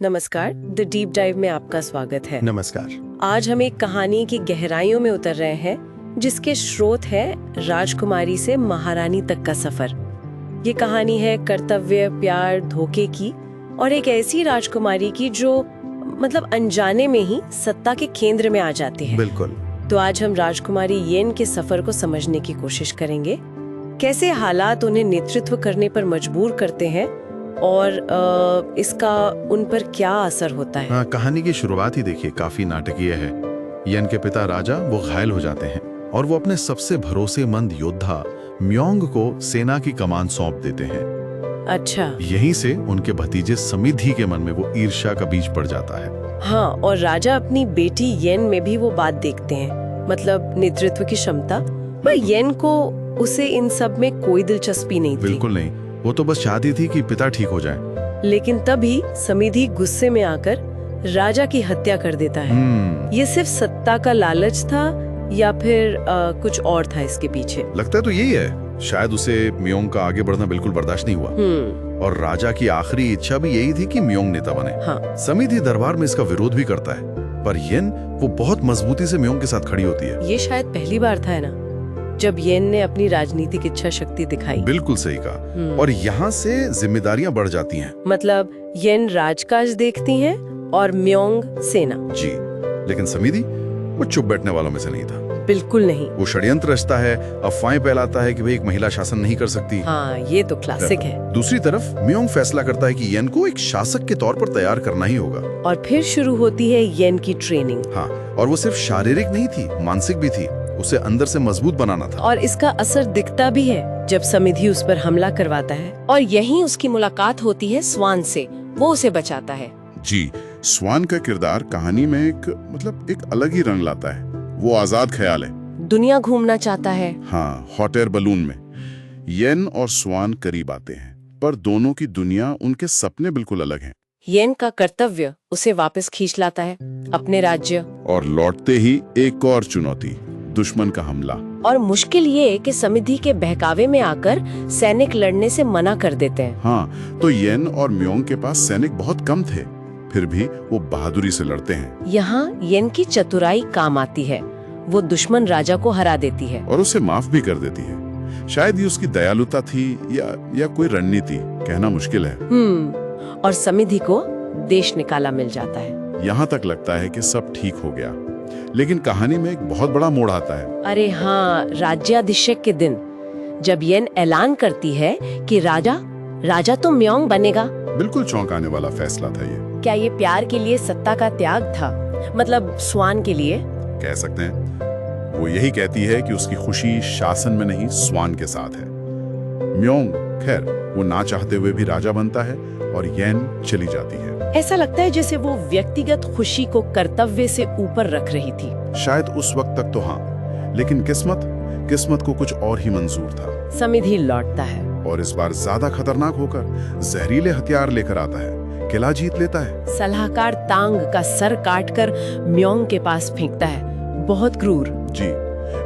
नमस्कार, the deep dive में आपका स्वागत है। नमस्कार। आज हम एक कहानी की गहराइयों में उतर रहे हैं जिसके स्रोत है राजकुमारी से महारानी तक का सफर। ये कहानी है कर्तव्य, प्यार, धोखे की और एक ऐसी राजकुमारी की जो अनजाने में ही सत्ता के केंद्र में आ जाती है। बिल्कुल। तो आज हम राजकुमारी येन के सफर को समझने की कोशिश करेंगे, कैसे हालात उन्हें नेतृत्व करने पर मजबूर करते हैं और इसका उन पर क्या असर होता है। कहानी की शुरुआत ही देखिए, काफी नाटकीय है। येन के पिता राजा वो घायल हो जाते हैं और वो अपने सबसे भरोसेमंद योद्धा म्योंग को सेना की कमान सौंप देते हैं। अच्छा। यहीं से उनके भतीजे समिधि के मन में वो ईर्ष्या का बीज पड़ जाता है। हाँ, और राजा अपनी बेटी येन में भी वो बात देखते हैं, मतलब नेतृत्व की क्षमता। पर येन को उसे इन सब में कोई दिलचस्पी नहीं थी। बिल्कुल नहीं, वो तो बस चाहती थी कि पिता ठीक हो जाए। लेकिन तभी समिधि गुस्से में आकर राजा की हत्या कर देता है। ये सिर्फ सत्ता का लालच था या फिर कुछ और था इसके पीछे? लगता है तो यही है। शायद उसे म्योंग का आगे बढ़ना बिल्कुल बर्दाश्त नहीं हुआ और राजा की आखिरी इच्छा भी यही थी कि म्योंग नेता बने। हाँ। समिधि दरबार में इसका विरोध भी करता है, पर येन वो बहुत मजबूती से म्योंग के साथ खड़ी होती है। ये शायद पहली बार था, है ना, जब येन ने अपनी राजनीतिक इच्छा शक्ति दिखाई। बिल्कुल सही कहा। और यहाँ से जिम्मेदारियां बढ़ जाती हैं। मतलब येन राजकाज देखती हैं और म्योंग सेना। जी, लेकिन समिधि वो चुप बैठने वालों में से नहीं था। बिल्कुल नहीं। वो षड्यंत्र रचता है, अफवाहें फैलाता है कि भाई एक महिला शासन नहीं कर सकती। हाँ, ये तो क्लासिक है। दूसरी तरफ म्योंग फैसला करता है कि येन को एक शासक के तौर पर तैयार करना ही होगा। और फिर शुरू होती है येन की ट्रेनिंग। हाँ, और वो सिर्फ शारीरिक नहीं थी, मानसिक भी थी। उसे अंदर से मजबूत बनाना था। और इसका असर दिखता भी है जब समिधि उस पर हमला करवाता है और यहीं उसकी मुलाकात होती है स्वान से। वो उसे बचाता है। जी, स्वान का किरदार कहानी में एक अलग ही रंग लाता है। वो आजाद ख्याल है, दुनिया घूमना चाहता है। हाँ, हॉट एयर बलून में। येन और स्वान करीब आते हैं, पर दोनों की दुनिया, उनके सपने बिल्कुल अलग हैं। येन का कर्तव्य उसे वापस खींच लाता है अपने राज्य। और लौटते ही एक और चुनौती, दुश्मन का हमला। और मुश्किल ये कि समिधि के बहकावे में आकर सैनिक लड़ने से मना कर देते हैं। हाँ, तो येन और म्योंग के पास सैनिक बहुत कम थे, फिर भी वो बहादुरी से लड़ते हैं। यहाँ येन की चतुराई काम आती है। वो दुश्मन राजा को हरा देती है और उसे माफ भी कर देती है। शायद ये उसकी दयालुता थी या कोई रणनीति, कहना मुश्किल है। और समिधि को देश निकाला मिल जाता है। यहाँ तक लगता है कि सब ठीक हो गया, लेकिन कहानी में एक बहुत बड़ा मोड़ आता है। अरे हाँ, राज्याभिषेक के दिन जब येन ऐलान करती है कि राजा तो म्योंग बनेगा। बिल्कुल चौंकाने वाला फैसला था ये। क्या ये प्यार के लिए सत्ता का त्याग था? मतलब स्वान के लिए कह सकते हैं। वो यही कहती है कि उसकी खुशी शासन में नहीं, स्वान के साथ है। म्योंग खैर वो ना चाहते हुए भी राजा बनता है और येन चली जाती है। ऐसा लगता है जैसे वो व्यक्तिगत खुशी को कर्तव्य से ऊपर रख रही थी। शायद उस वक्त तक तो हाँ, लेकिन किस्मत को कुछ और ही मंजूर था। समिधि लौटता है और इस बार ज्यादा खतरनाक होकर जहरीले हथियार लेकर आता है, किला जीत लेता है। सलाहकार तांग का सर काटकर म्योंग के पास फेंकता है। बहुत क्रूर। जी,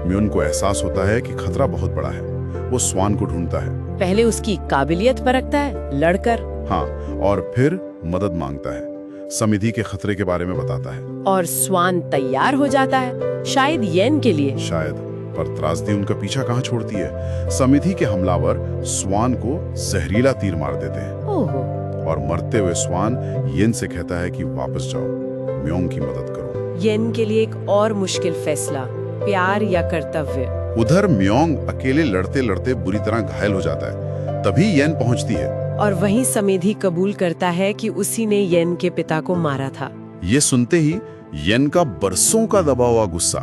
म्योंग को एहसास होता है कि खतरा बहुत बड़ा है। वो स्वान को ढूंढता है। पहले उसकी काबिलियत परखता है लड़कर। हाँ, और फिर मदद मांगता है, समिधि के खतरे के बारे में बताता है। और स्वान तैयार हो जाता है, शायद येन के लिए। शायद, पर त्रासदी उनका पीछा कहाँ छोड़ती है। समिधि के हमलावर स्वान को जहरीला तीर मार देते हैं। ओहो। और मरते हुए स्वान येन से कहता है कि वापस जाओ, म्योंग की मदद करो। येन के लिए एक और मुश्किल फैसला, प्यार या कर्तव्य। उधर म्योंग अकेले लड़ते लड़ते बुरी तरह घायल हो जाता है। तभी येन पहुंचती है और वहीं समिधि कबूल करता है कि उसी ने येन के पिता को मारा था। ये सुनते ही येन का बरसों का दबा हुआ गुस्सा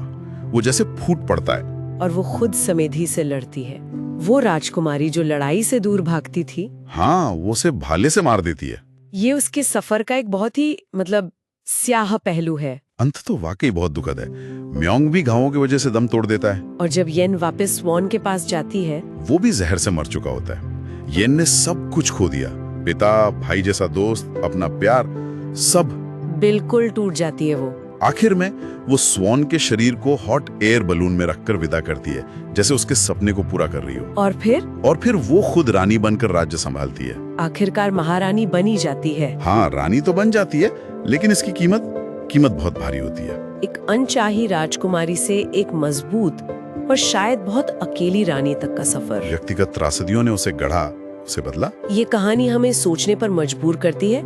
वो जैसे फूट पड़ता है और वो खुद समिधि से लड़ती है। वो राजकुमारी जो लड़ाई से दूर भागती थी, हाँ, वो उसे भाले से मार देती है। ये उसके सफर का एक बहुत ही स्याह पहलू है। अंत तो वाकई बहुत दुखद है। म्योंग भी घावों की वजह से दम तोड़ देता है। और जब येन वापस स्वान के पास जाती है, वो भी जहर से मर चुका होता है। येन ने सब कुछ खो दिया, पिता, भाई जैसा दोस्त, अपना प्यार, सब। बिल्कुल टूट जाती है वो। आखिर में वो स्वॉन के शरीर को हॉट एयर बलून में रखकर विदा करती है, जैसे उसके सपने को पूरा कर रही हो। और फिर वो खुद रानी बनकर राज्य संभालती है। आखिरकार महारानी बनी जाती है। हाँ, रानी तो बन जाती है, लेकिन इसकी कीमत बहुत भारी होती है। एक अनचाही राजकुमारी से एक मजबूत और शायद बहुत अकेली रानी तक का सफर। व्यक्तिगत त्रासदियों ने उसे गढ़ा, उसे बदला। ये कहानी हमें सोचने पर मजबूर करती है,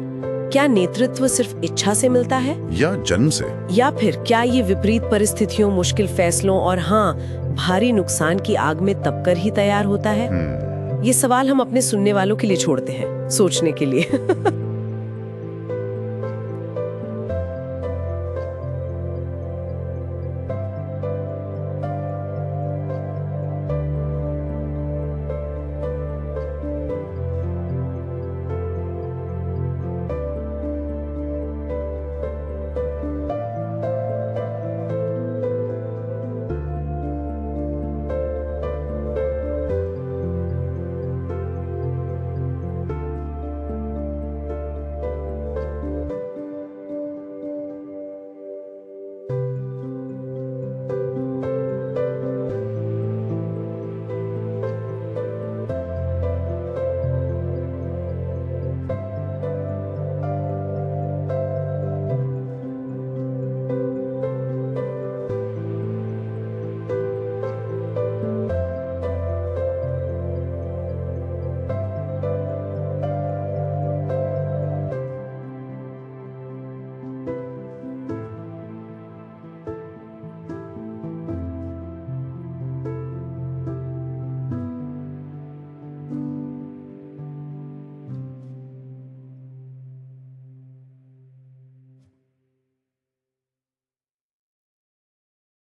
क्या नेतृत्व सिर्फ इच्छा से मिलता है या जन्म से? या फिर क्या ये विपरीत परिस्थितियों, मुश्किल फैसलों और हाँ, भारी नुकसान की आग में तपकर ही तैयार होता है? ये सवाल हम अपने सुनने वालों के लिए छोड़ते हैं, सोचने के लिए।